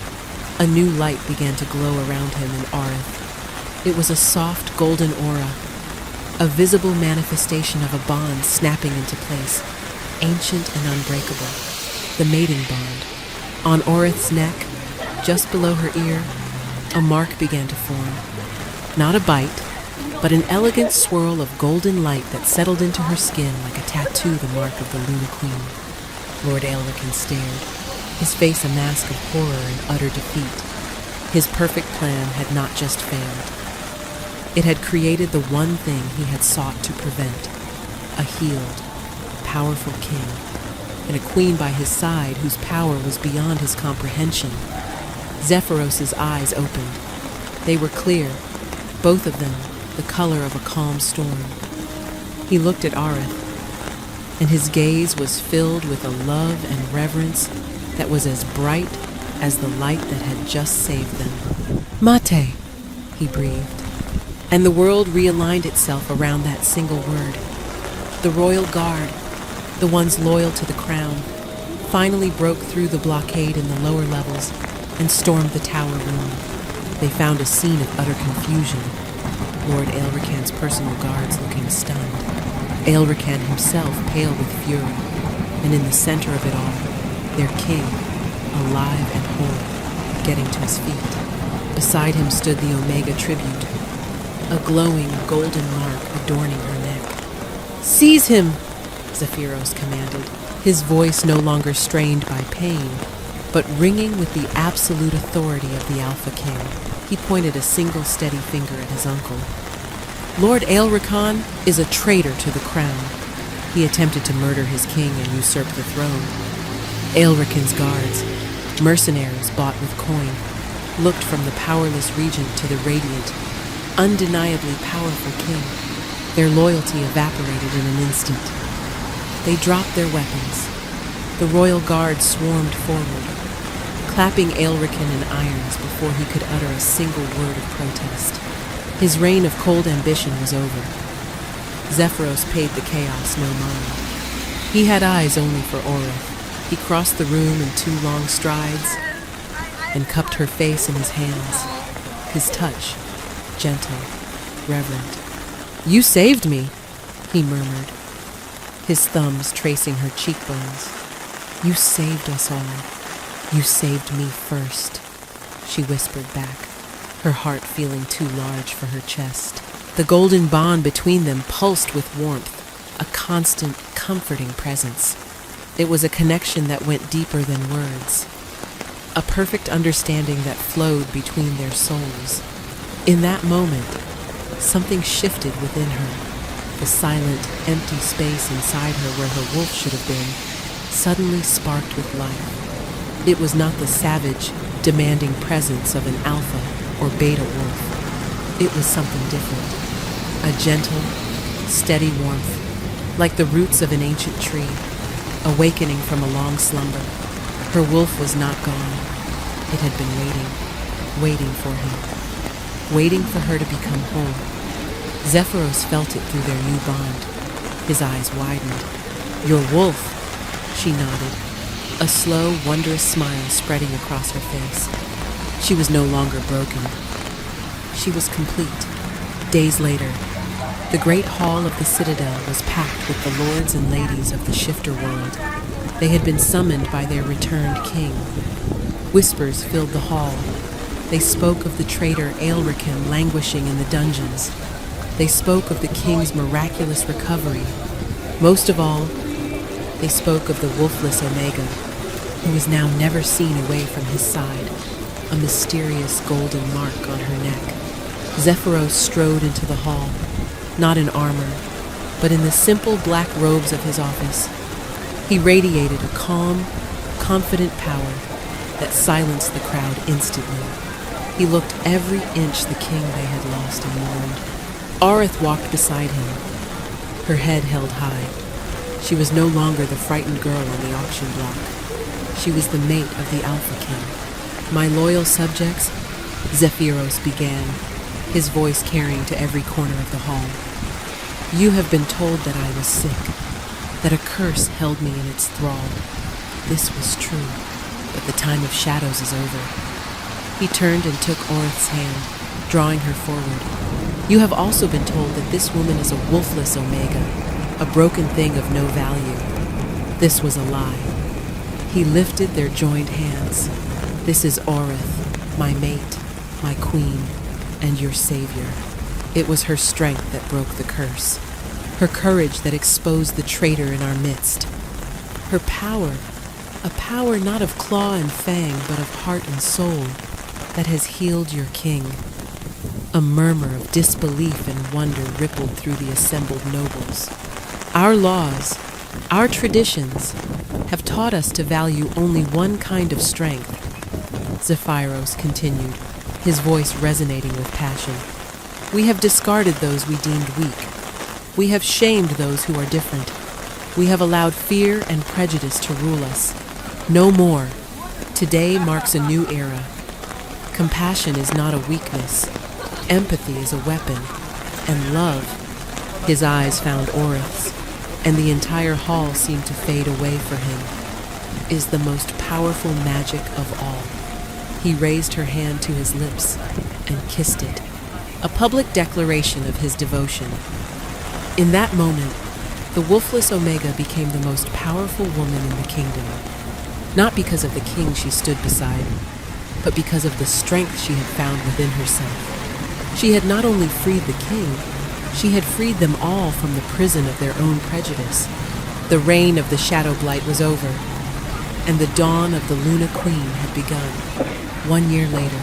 a new light began to glow around him and Arith. It was a soft, golden aura, a visible manifestation of a bond snapping into place, ancient and unbreakable. The mating bond. On Orith's neck, just below her ear, a mark began to form. Not a bite, but an elegant swirl of golden light that settled into her skin like a tattoo, the mark of the Luna Queen. Lord Aelrican stared, his face a mask of horror and utter defeat. His perfect plan had not just failed. It had created the one thing he had sought to prevent, a healed, powerful king, and a queen by his side whose power was beyond his comprehension. Zephyros's eyes opened. They were clear, both of them the color of a calm storm. He looked at Arith, and his gaze was filled with a love and reverence that was as bright as the light that had just saved them. "Mate," he breathed, and the world realigned itself around that single word. The royal guard, the ones loyal to the crown, finally broke through the blockade in the lower levels and stormed the tower room. They found a scene of utter confusion. Lord Aelrican's personal guards looking stunned, Aelrican himself pale with fury, and in the center of it all, their king, alive and whole, getting to his feet. Beside him stood the Omega tribute, a glowing golden mark adorning her neck. "Seize him!" Zephyros commanded, his voice no longer strained by pain, but ringing with the absolute authority of the Alpha King. He pointed a single steady finger at his uncle. "Lord Aelrican is a traitor to the crown. He attempted to murder his king and usurp the throne. Aelrican's guards, mercenaries bought with coin, looked from the powerless regent to the radiant, undeniably powerful king. Their loyalty evaporated in an instant. They dropped their weapons. The royal guard swarmed forward, clapping Aelrican in irons before he could utter a single word of protest. His reign of cold ambition was over. Zephyros paid the chaos no mind. He had eyes only for Orith. He crossed the room in 2 long strides and cupped her face in his hands, his touch gentle, reverent. "You saved me," he murmured, his thumbs tracing her cheekbones. "You saved us all. You saved me first," she whispered back, her heart feeling too large for her chest. The golden bond between them pulsed with warmth, a constant, comforting presence. It was a connection that went deeper than words, a perfect understanding that flowed between their souls. In that moment, something shifted within her. The silent, empty space inside her where her wolf should have been suddenly sparked with life. It was not the savage, demanding presence of an alpha or beta wolf. It was something different. A gentle, steady warmth, like the roots of an ancient tree, awakening from a long slumber. Her wolf was not gone. It had been waiting for him, waiting for her to become whole. Zephyros felt it through their new bond. His eyes widened. "Your wolf," she nodded, a slow, wondrous smile spreading across her face. She was no longer broken. She was complete. Days later, the great hall of the citadel was packed with the lords and ladies of the shifter world. They had been summoned by their returned king. Whispers filled the hall. They spoke of the traitor Aelrican languishing in the dungeons. They spoke of the king's miraculous recovery. Most of all, they spoke of the wolfless Omega, who was now never seen away from his side, a mysterious golden mark on her neck. Zephyros strode into the hall, not in armor, but in the simple black robes of his office. He radiated a calm, confident power that silenced the crowd instantly. He looked every inch the king they had lost and mourned. Orith walked beside him, her head held high. She was no longer the frightened girl on the auction block. She was the mate of the Alpha King. "My loyal subjects," Zephyros began, his voice carrying to every corner of the hall. "You have been told that I was sick, that a curse held me in its thrall. This was true, but the time of shadows is over." He turned and took Orith's hand, drawing her forward. "You have also been told that this woman is a wolfless Omega, a broken thing of no value. This was a lie." He lifted their joined hands. "This is Orith, my mate, my queen, and your savior." It was her strength that broke the curse, her courage that exposed the traitor in our midst, her power, a power not of claw and fang, but of heart and soul, that has healed your king. A murmur of disbelief and wonder rippled through the assembled nobles. "Our laws, our traditions, have taught us to value only one kind of strength," Zephyros continued, his voice resonating with passion. "We have discarded those we deemed weak. We have shamed those who are different. We have allowed fear and prejudice to rule us. No more. Today marks a new era. Compassion is not a weakness. Empathy is a weapon. And love," his eyes found Orith's, and the entire hall seemed to fade away for him, "is the most powerful magic of all." He raised her hand to his lips and kissed it, a public declaration of his devotion. In that moment, the wolfless Omega became the most powerful woman in the kingdom, not because of the king she stood beside, but because of the strength she had found within herself. She had not only freed the king, she had freed them all from the prison of their own prejudice. The reign of the Shadow Blight was over, and the dawn of the Luna Queen had begun. 1 year later,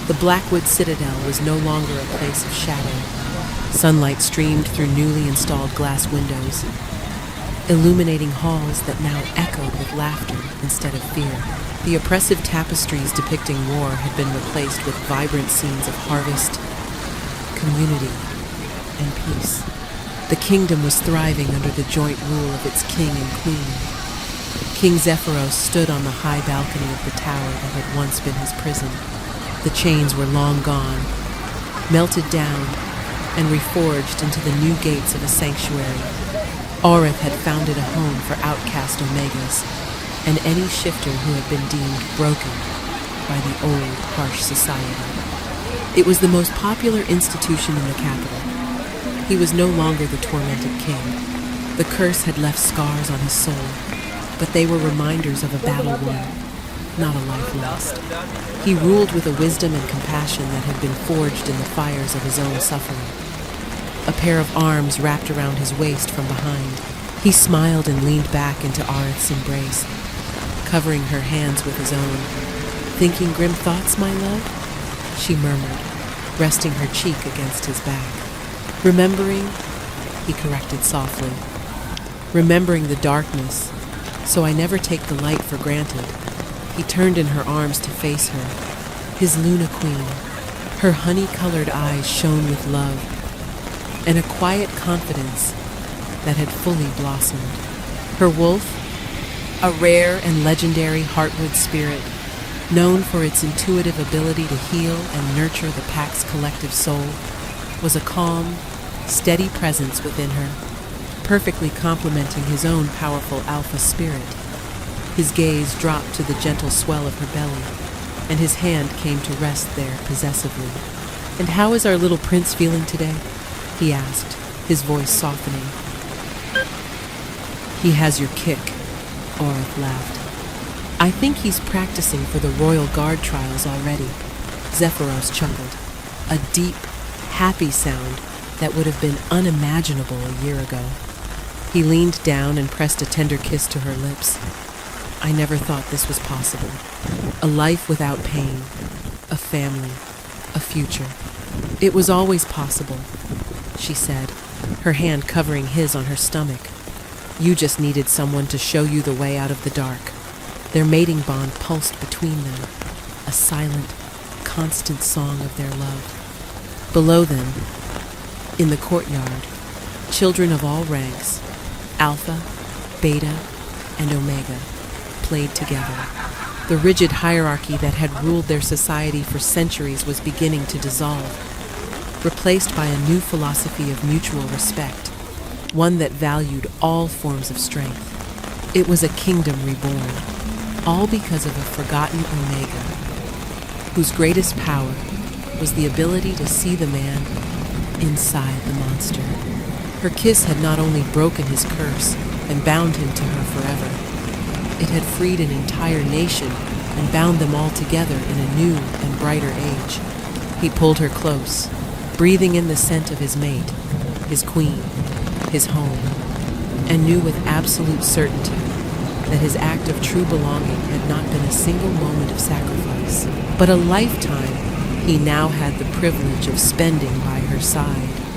the Blackwood Citadel was no longer a place of shadow. Sunlight streamed through newly installed glass windows, illuminating halls that now echoed with laughter instead of fear. The oppressive tapestries depicting war had been replaced with vibrant scenes of harvest, community, and peace. The kingdom was thriving under the joint rule of its king and queen. King Zephyros stood on the high balcony of the tower that had once been his prison. The chains were long gone, melted down, and reforged into the new gates of a sanctuary. Aurith had founded a home for outcast Omegas, and any shifter who had been deemed broken by the old, harsh society. It was the most popular institution in the capital. He was no longer the tormented king. The curse had left scars on his soul, but they were reminders of a battle won, not a life lost. He ruled with a wisdom and compassion that had been forged in the fires of his own suffering. A pair of arms wrapped around his waist from behind. He smiled and leaned back into Arith's embrace, covering her hands with his own. "Thinking grim thoughts, my love?" she murmured, resting her cheek against his back. "Remembering," he corrected softly, "remembering the darkness, so I never take the light for granted." He turned in her arms to face her, his Luna Queen. Her honey-colored eyes shone with love, and a quiet confidence that had fully blossomed. Her wolf, a rare and legendary heartwood spirit, known for its intuitive ability to heal and nurture the pack's collective soul, was a calm, steady presence within her, perfectly complementing his own powerful alpha spirit. His gaze dropped to the gentle swell of her belly, and his hand came to rest there possessively. "And how is our little prince feeling today?" he asked, his voice softening. "He has your kick," Aurith laughed. "I think he's practicing for the Royal Guard trials already." Zephyros chuckled, a deep, happy sound that would have been unimaginable a year ago. He leaned down and pressed a tender kiss to her lips. "I never thought this was possible. A life without pain, a family, a future. It was always possible," she said, her hand covering his on her stomach. "You just needed someone to show you the way out of the dark." Their mating bond pulsed between them, a silent, constant song of their love. Below them, in the courtyard, children of all ranks, Alpha, Beta, and Omega, played together. The rigid hierarchy that had ruled their society for centuries was beginning to dissolve, replaced by a new philosophy of mutual respect, one that valued all forms of strength. It was a kingdom reborn, all because of a forgotten Omega, whose greatest power was the ability to see the man inside the monster. Her kiss had not only broken his curse and bound him to her forever, it had freed an entire nation and bound them all together in a new and brighter age. He pulled her close, breathing in the scent of his mate, his queen, his home, and knew with absolute certainty that his act of true belonging had not been a single moment of sacrifice, but a lifetime he now had the privilege of spending by her side.